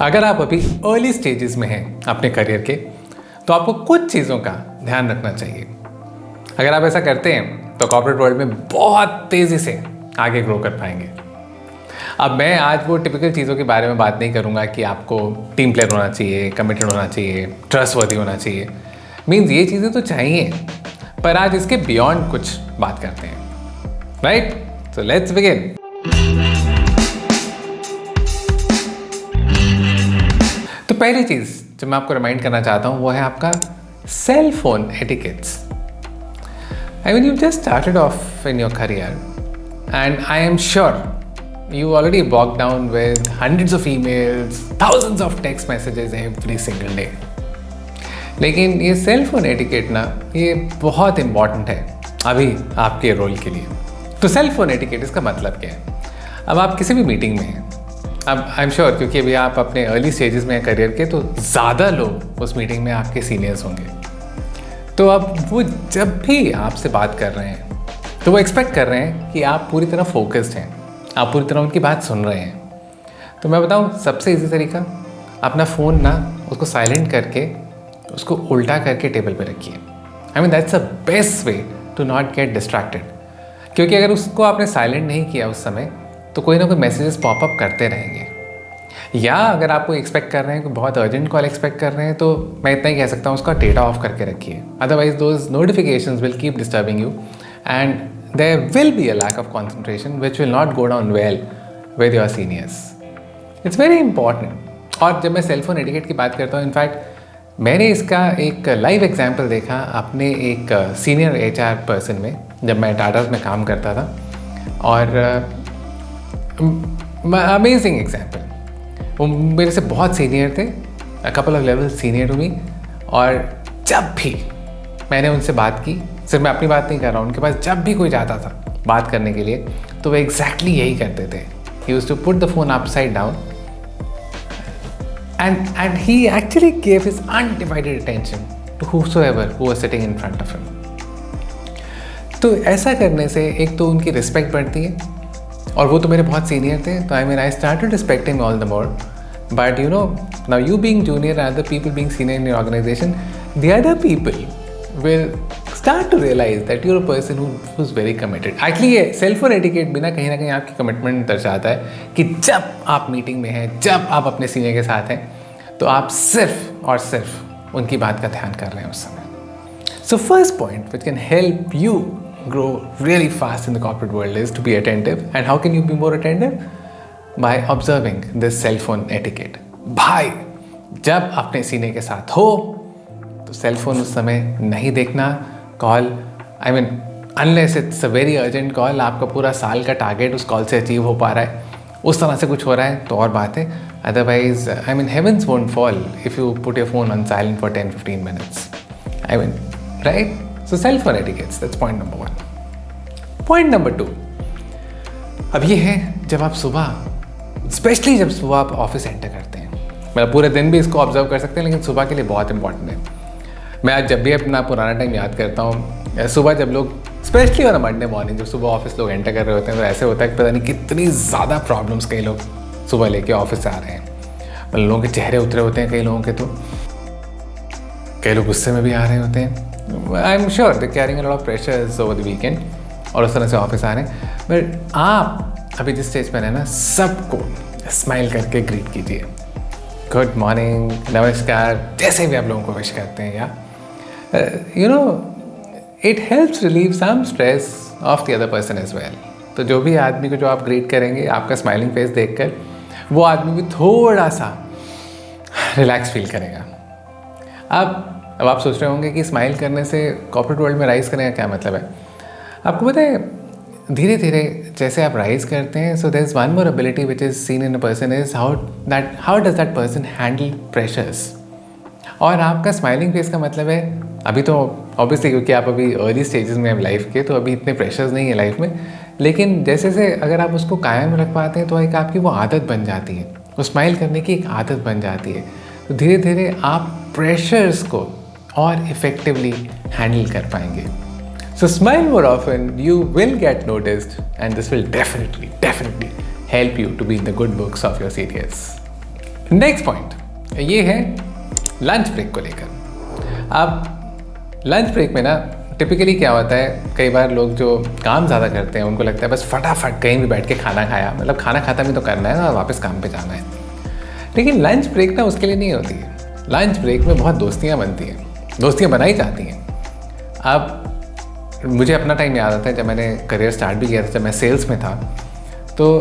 अगर आप अभी अर्ली स्टेजेस में हैं अपने करियर के, तो आपको कुछ चीज़ों का ध्यान रखना चाहिए। अगर आप ऐसा करते हैं तो कॉर्पोरेट वर्ल्ड में बहुत तेज़ी से आगे ग्रो कर पाएंगे। अब मैं आज वो टिपिकल चीज़ों के बारे में बात नहीं करूँगा कि आपको टीम प्लेयर होना चाहिए, कमिटेड होना चाहिए, ट्रस्टवर्दी होना चाहिए। मीन्स ये चीज़ें तो चाहिए, पर आज इसके बियॉन्ड कुछ बात करते हैं। Right, so let's begin. तो पहली चीज़ जो मैं आपको रिमाइंड करना चाहता हूँ वो है आपका cell phone etiquettes. I mean, you just started off in your career, and I am sure you already bogged down with hundreds of emails, thousands of text messages every single day. लेकिन ये cell phone etiquette ना, ये बहुत important है अभी आपके role के लिए। तो सेल फोन एटिकेट, इसका मतलब क्या है? अब आप किसी भी मीटिंग में हैं, अब आई एम श्योर क्योंकि अभी आप अपने अर्ली स्टेजेस में हैं करियर के, तो ज़्यादा लोग उस मीटिंग में आपके सीनियर्स होंगे। तो अब वो जब भी आपसे बात कर रहे हैं तो वो एक्सपेक्ट कर रहे हैं कि आप पूरी तरह फोकस्ड हैं, आप पूरी तरह उनकी बात सुन रहे हैं। तो मैं बताऊं, सबसे इजी तरीका, अपना फ़ोन ना उसको साइलेंट करके उसको उल्टा करके टेबल पे रखिए। I mean that's the best way to not get distracted. क्योंकि अगर उसको आपने साइलेंट नहीं किया उस समय, तो कोई ना कोई मैसेजेस पॉपअप करते रहेंगे। या अगर आप कोई एक्सपेक्ट कर रहे हैं, कोई बहुत अर्जेंट कॉल एक्सपेक्ट कर रहे हैं, तो मैं इतना ही कह सकता हूँ, उसका डेटा ऑफ करके रखिए। Otherwise those notifications will keep disturbing you and there will be a lack of concentration which will not go down well with your seniors. It's very important. और जब मैं सेलफोन एटिकेट की बात करता हूँ, in fact मैंने इसका एक लाइव एग्जाम्पल देखा अपने एक सीनियर HR पर्सन में, जब मैं टाटाज में काम करता था। और अमेजिंग एग्जाम्पल, वो मेरे से बहुत सीनियर थे, couple of level senior to me. और जब भी मैंने उनसे बात की, सिर्फ मैं अपनी बात नहीं कर रहा हूँ, उनके पास जब भी कोई जाता था बात करने के लिए, तो वो एग्जैक्टली यही करते थे। He used to put the phone upside down and he actually gave his undivided attention to whosoever who was sitting in front of him. तो ऐसा करने से एक तो उनकी रिस्पेक्ट बढ़ती है, और वो तो मेरे बहुत सीनियर थे, तो I started respecting all the more. But you know, now you being junior and other people being senior in your organisation, the other people will start to realise that you are a person who is very committed. Actually ये cell phone etiquette भी ना कहीं आपकी commitment दर्शाता है कि जब आप मीटिंग में हैं, जब आप अपने सीनियर के साथ हैं, तो आप सिर्फ और सिर्फ उनकी बात का ध्यान कर रहे हैं उस समय। So first point which can help you grow really fast in the corporate world is to be attentive. And how can you be more attentive? By observing this cell phone etiquette. भाई, जब अपने senior के साथ हो तो cell phone उस समय नहीं देखना। Call, I mean unless it's a very urgent call, आपका पूरा साल का टारगेट उस कॉल से अचीव हो पा रहा है, उस तरह से कुछ हो रहा है तो और बात है। Otherwise I mean heavens won't fall if you put your phone on silent for 10-15 minutes. I mean right. So cell phone etiquettes, that's point number 1. Point number 2, अब ये है जब आप सुबह, स्पेशली जब सुबह आप ऑफिस एंटर करते हैं, मतलब पूरे दिन भी इसको ऑब्जर्व कर सकते हैं, लेकिन सुबह के लिए बहुत इंपॉर्टेंट है। मैं आज जब भी अपना पुराना टाइम याद करता हूँ, सुबह जब लोग, स्पेशली ऑन मंडे मॉर्निंग, जब सुबह ऑफिस लोग एंटर कर रहे होते हैं, तो ऐसे होता है कि पता नहीं कितनी ज़्यादा प्रॉब्लम्स कई लोग सुबह लेके ऑफिस से आ रहे हैं। मतलब लोगों के चेहरे उतरे होते हैं कई लोगों के, तो कई लोग गुस्से में भी आ रहे होते हैं। I am sure they carrying a lot of pressures over the weekend, और उस तरह से ऑफिस आ रहे हैं। बट आप अभी जिस स्टेज पर हैं ना, सबको स्माइल करके ग्रीट कीजिए। गुड मॉर्निंग, नमस्कार, जैसे भी आप लोगों को विश करते हैं, या you know, it helps relieve some stress of the other person as well. तो जो भी आदमी को जो आप ग्रीट करेंगे, आपका स्माइलिंग फेस देखकर वो आदमी भी थोड़ा सा रिलैक्स फील करेगा। अब आप सोच रहे होंगे कि स्माइल करने से कॉर्पोरेट वर्ल्ड में राइज करने का क्या मतलब है। आपको पता है, धीरे धीरे जैसे आप राइज करते हैं, so there is one more ability which is seen in a person is how does that person handle pressures. और आपका स्माइलिंग फेस का मतलब है, अभी तो ऑब्वियसली क्योंकि आप अभी अर्ली स्टेजेस में हैं लाइफ के, तो अभी इतने प्रेशर्स नहीं है लाइफ में, लेकिन जैसे से अगर आप उसको कायम रख पाते हैं, तो एक आपकी वो आदत बन जाती है, वो स्माइल करने की एक आदत बन जाती है। तो धीरे धीरे आप प्रेशर्स को और इफेक्टिवली हैंडल कर पाएंगे। So smile more often, you will get noticed, and this will definitely help you to be in the good books of your CTS. Next point ये है लंच ब्रेक को लेकर। अब लंच ब्रेक में ना typically क्या होता है, कई बार लोग जो काम ज़्यादा करते हैं उनको लगता है बस फटाफट कहीं भी बैठ के खाना खाया, मतलब खाना खाता भी तो करना है और वापस काम पे जाना है। लेकिन लंच ब्रेक ना उसके लिए नहीं होती है। लंच ब्रेक में बहुत दोस्तियाँ बनती हैं, दोस्तियाँ बनाई जाती हैं। अब मुझे अपना टाइम याद आता है जब मैंने करियर स्टार्ट भी किया था, जब मैं सेल्स में था। तो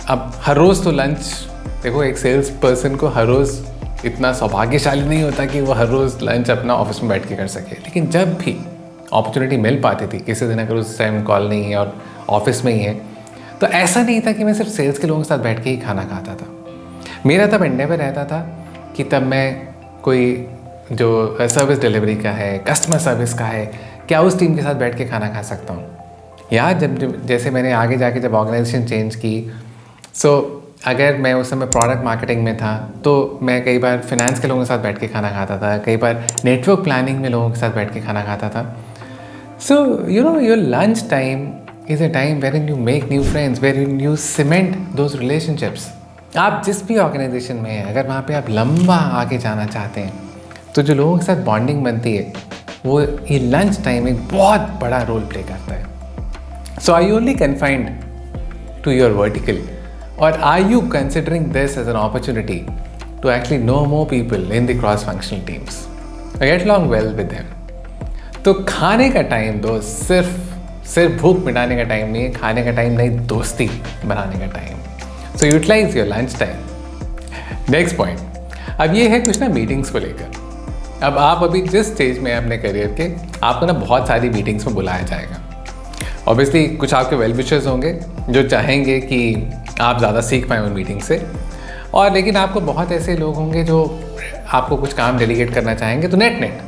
अब हर रोज़ तो लंच, देखो एक सेल्स पर्सन को हर रोज़ इतना सौभाग्यशाली नहीं होता कि वो हर रोज़ लंच अपना ऑफिस में बैठ के कर सके, लेकिन जब भी अपॉर्चुनिटी मिल पाती थी, किसी दिन अगर उस टाइम कॉल नहीं है और ऑफिस में ही है, तो ऐसा नहीं था कि मैं सिर्फ सेल्स के लोगों के साथ बैठ के ही खाना खाता था। मेरा तब एंडेवर रहता था कि तब मैं कोई जो सर्विस डिलीवरी का है, कस्टमर सर्विस का है, क्या उस टीम के साथ बैठ के खाना खा सकता हूँ। या जब जैसे मैंने आगे जाके जब ऑर्गेनाइजेशन चेंज की, अगर मैं उस समय प्रोडक्ट मार्केटिंग में था तो मैं कई बार फिनेंस के लोगों के साथ बैठ के खाना खाता था, कई बार नेटवर्क प्लानिंग में लोगों के साथ बैठ के खाना खाता था। So your lunch time is a time where you make new friends, where you cement those relationships. आप जिस भी ऑर्गेनाइजेशन में हैं, अगर वहाँ पे आप लंबा आगे जाना चाहते हैं तो जो लोगों के साथ बॉन्डिंग बनती है, वो ये लंच टाइम एक बहुत बड़ा रोल प्ले करता है। So are you only confined to your vertical, or are you considering this as an opportunity to actually know more people in the cross-functional teams, get along well with them? तो खाने का time दोस्त सिर्फ भूख मिटाने का time नहीं है, खाने का टाइम नहीं, दोस्ती बनाने का time. So utilise your lunch time. Next point, अब ये है कुछ ना मीटिंग्स को लेकर। अब आप अभी जिस स्टेज में हैं अपने करियर के, आपको ना बहुत सारी मीटिंग्स में बुलाया जाएगा। ऑब्वियसली कुछ आपके वेल विशर्स होंगे जो चाहेंगे कि आप ज़्यादा सीख पाएँ उन मीटिंग से, और लेकिन आपको बहुत ऐसे लोग होंगे जो आपको कुछ काम डेलीगेट करना चाहेंगे, तो नेट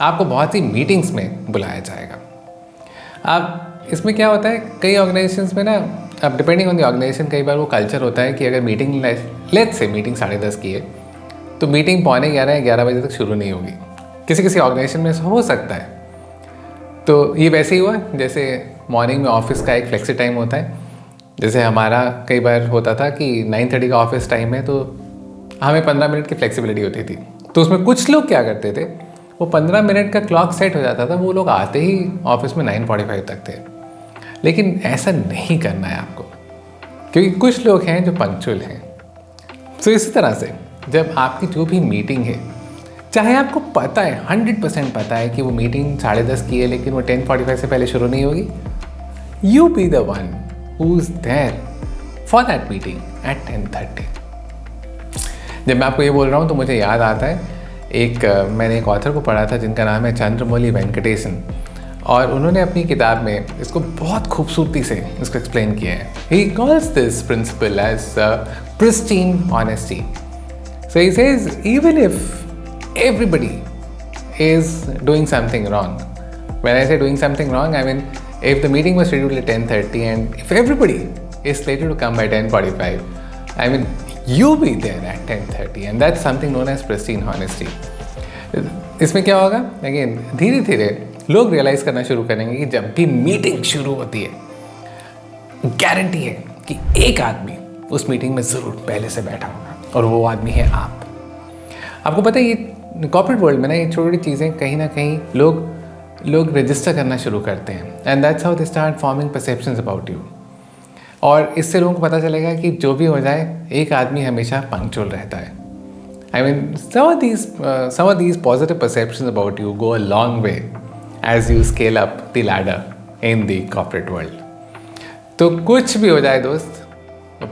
आपको बहुत सी मीटिंग्स में बुलाया जाएगा। अब इसमें क्या होता है, कई ऑर्गेनाइजेशंस में ना, अब डिपेंडिंग ऑन द ऑर्गेनाइजेशन, कई बार वो कल्चर होता है कि अगर मीटिंग लेट्स से मीटिंग 10:30 की है तो मीटिंग 11:45 बजे तक शुरू नहीं होगी। किसी ऑर्गेनाइजेशन में हो सकता है। तो ये वैसे ही हुआ जैसे मॉर्निंग में ऑफिस का एक फ्लेक्सी टाइम होता है। जैसे हमारा कई बार होता था कि 9:30 का ऑफिस टाइम है, तो हमें 15 मिनट की फ्लेक्सिबिलिटी होती थी। तो उसमें कुछ लोग क्या करते थे, वो 15 मिनट का क्लॉक सेट हो जाता था, वो लोग आते ही ऑफिस में 9:45 तक थे। लेकिन ऐसा नहीं करना है आपको, क्योंकि कुछ लोग हैं जो पंक्चुअल हैं। तो इसी तरह से जब आपकी जो भी मीटिंग है, चाहे आपको पता है 100% पता है कि वो मीटिंग 10:30 की है, लेकिन वो 10:45 से पहले शुरू नहीं होगी, you be the one who's there for that meeting at 10:30। जब मैं आपको ये बोल रहा हूँ तो मुझे याद आता है मैंने एक ऑथर को पढ़ा था जिनका नाम है चंद्रमौली वेंकटेशन, और उन्होंने अपनी किताब में इसको बहुत खूबसूरती से इसको एक्सप्लेन किया है। He calls this principle as pristine honesty. So he says even if everybody is doing something wrong, when I say doing something wrong, I mean if the meeting was scheduled at 10:30 and if everybody is slated to come by 10:45, I mean you be there at 10:30, and that's something known as pristine honesty. इसमें क्या होगा, again धीरे धीरे लोग realise करना शुरू करेंगे कि जब भी मीटिंग शुरू होती है, गारंटी है कि एक आदमी उस मीटिंग में ज़रूर पहले से बैठा होगा, और वो आदमी है आप। आपको पता है ये कॉर्पोरेट वर्ल्ड में ना, ये छोटी छोटी चीज़ें कहीं ना कहीं लोग रजिस्टर करना शुरू करते हैं, and that's how they start forming perceptions about you. और इससे लोगों को पता चलेगा कि जो भी हो जाए, एक आदमी हमेशा पंक्चुअल रहता है। I mean some of these positive perceptions about you go a long way as you scale up the ladder in the corporate world। तो कुछ भी हो जाए दोस्त,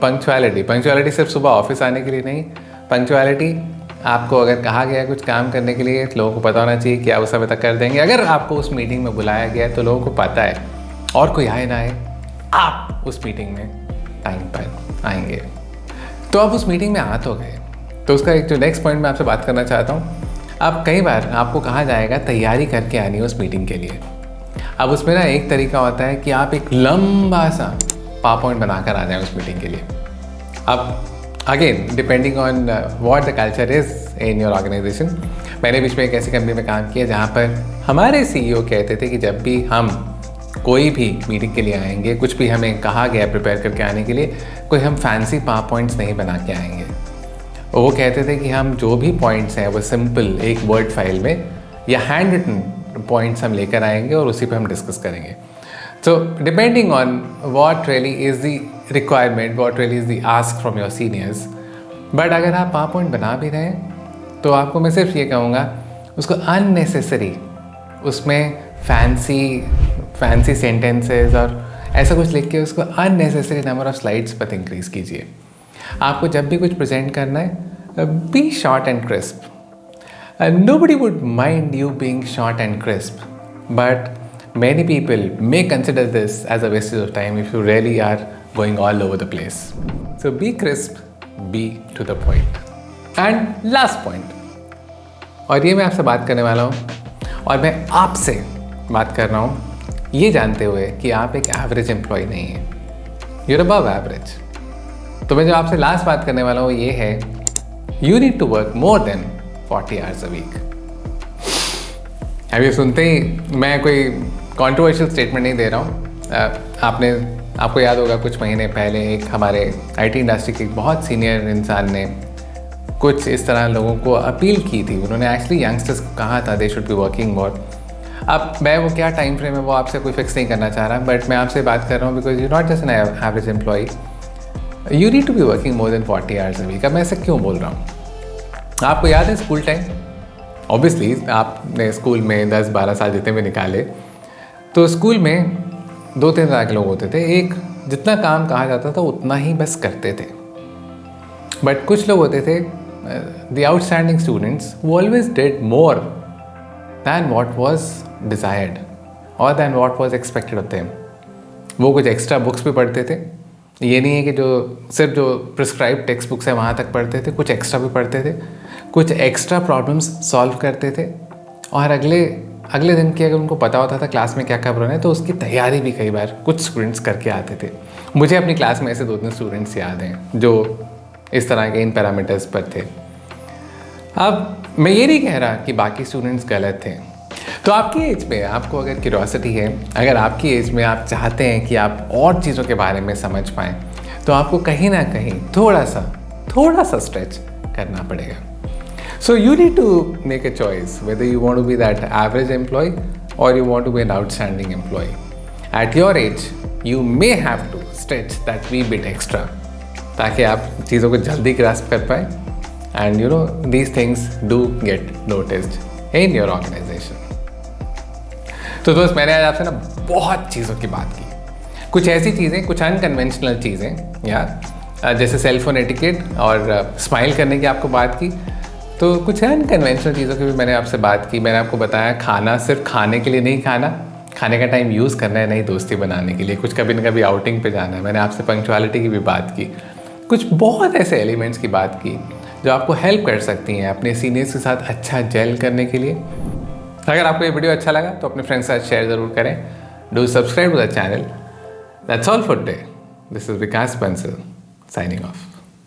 पंक्चुअलिटी सिर्फ सुबह ऑफिस आने के लिए नहीं, पंक्चुअलिटी आपको अगर कहा गया कुछ काम करने के लिए, लोगों को पता होना चाहिए कि आप उस समय तक कर देंगे। अगर आपको उस मीटिंग में बुलाया गया तो लोगों को पता है, और कोई आए ना आए, आप उस मीटिंग में टाइम पर आएंगे। तो आप उस मीटिंग में आ तो गए। तो उसका एक जो नेक्स्ट पॉइंट मैं आपसे बात करना चाहता हूँ, अब कई बार आपको कहा जाएगा तैयारी करके आनी है उस मीटिंग के लिए। अब उसमें ना एक तरीका होता है कि आप एक लंबा सा पावरपॉइंट बनाकर आ जाएं उस मीटिंग के लिए। अब again depending on what the culture is in your organisation. मैंने बीच में एक ऐसी कंपनी में काम किया जहाँ पर हमारे CEO कहते थे कि जब भी हम कोई भी मीटिंग के लिए आएंगे, कुछ भी हमें कहा गया प्रिपेयर करके आने के लिए, कोई हम फैंसी पावर पॉइंट्स नहीं बना के आएंगे। वो कहते थे कि हम जो भी पॉइंट्स हैं वो सिंपल एक वर्ड फाइल में या हैंड रिटन पॉइंट्स हम लेकर आएंगे और उसी पे हम डिस्कस करेंगे. So depending on what really is the requirement, what really is the ask from your seniors. But अगर आप पावर पॉइंट बना भी रहे हैं तो आपको मैं सिर्फ ये कहूँगा उसको अननेसेसरी उसमें फैंसी सेंटेंसेस और ऐसा कुछ लिख के उसको अननेसेसरी नंबर ऑफ स्लाइड्स पर इंक्रीज़ कीजिए. आपको जब भी कुछ प्रेजेंट करना है, be short and crisp. Nobody would mind you being short and crisp, but many people may consider this as a wastage of time if you really are going all over the place. So be crisp, be to the point. And last point, और ये मैं आपसे बात करने वाला हूँ और मैं आपसे बात कर रहा हूँ ये जानते हुए कि आप एक एवरेज एम्प्लॉय नहीं हैं, you're above average. तो मैं जो आपसे लास्ट बात करने वाला हूँ ये है, you need to work more than 40 hours a week. अभी सुनते ही मैं कोई कंट्रोवर्शियल स्टेटमेंट नहीं दे रहा हूँ. आपको याद होगा कुछ महीने पहले एक हमारे आईटी इंडस्ट्री के बहुत सीनियर इंसान ने कुछ इस तरह लोगों को अपील की थी. उन्होंने एक्चुअली यंगस्टर्स को कहा था दे शुड बी वर्किंग मोर. अब मैं वो क्या टाइम फ्रेम है वो आपसे कोई फिक्स नहीं करना चाह रहा, बट मैं आपसे बात कर रहा हूँ because you not just an average employee, you need to be working more than 40 hours a week. अब मैं ऐसे क्यों बोल रहा हूँ? आपको याद है स्कूल टाइम? ऑब्वियसली आपने स्कूल में 10-12 साल जितने भी निकाले तो स्कूल में 2-3 तरह के लोग होते थे. एक जितना काम कहा जाता था उतना ही बस करते थे, बट कुछ लोग होते थे the outstanding students who always did more than what was desired और than what was expected of them. वो कुछ एक्स्ट्रा बुक्स भी पढ़ते थे. ये नहीं है कि जो सिर्फ जो प्रिस्क्राइब टेक्स्ट बुक्स है वहाँ तक पढ़ते थे, कुछ एक्स्ट्रा भी पढ़ते थे, कुछ एक्स्ट्रा प्रॉब्लम्स सॉल्व करते थे और अगले दिन की अगर उनको पता होता था क्लास में क्या क्या पढ़ना है तो उसकी तैयारी भी कई बार कुछ स्टूडेंट्स करके आते थे. मुझे अपनी क्लास में ऐसे 2-3 स्टूडेंट्स याद हैं जो इस तरह के इन पैरामीटर्स पर थे. अब मैं ये नहीं कह रहा कि बाकी स्टूडेंट्स गलत थे. तो आपकी एज में आपको अगर क्यूरियोसिटी है, अगर आपकी एज में आप चाहते हैं कि आप और चीज़ों के बारे में समझ पाएँ, तो आपको कहीं ना कहीं थोड़ा सा स्ट्रेच करना पड़ेगा. So you need to make a choice whether you want to be that average employee or you want to be an outstanding employee. At your age, you may have to stretch that wee bit extra ताकि आप चीज़ों को जल्दी grasp कर पाए. And you know these things do get noticed in your organization. तो दोस्त मैंने आज आपसे ना बहुत चीज़ों की बात की. कुछ ऐसी चीज़ें, कुछ अनकन्वेंशनल चीज़ें या जैसे सेलफोन एटिकेट और स्माइल करने की आपको बात की. तो कुछ अनकन्वेंशनल चीज़ों की भी मैंने आपसे बात की. मैंने आपको बताया खाना सिर्फ खाने के लिए नहीं खाना, खाने का टाइम यूज़ करना है, नई दोस्ती बनाने के लिए, कुछ कभी न कभी आउटिंग पे जाना है. मैंने आपसे पंक्चुअलिटी की भी बात की. कुछ बहुत ऐसे एलिमेंट्स की बात की जो आपको हेल्प कर सकती हैं अपने सीनियर्स के साथ अच्छा जेल करने के लिए. अगर आपको ये वीडियो अच्छा लगा तो अपने फ्रेंड्स के साथ शेयर ज़रूर करें. Do subscribe to the channel. That's all for today. This is Vikas Bansal signing of.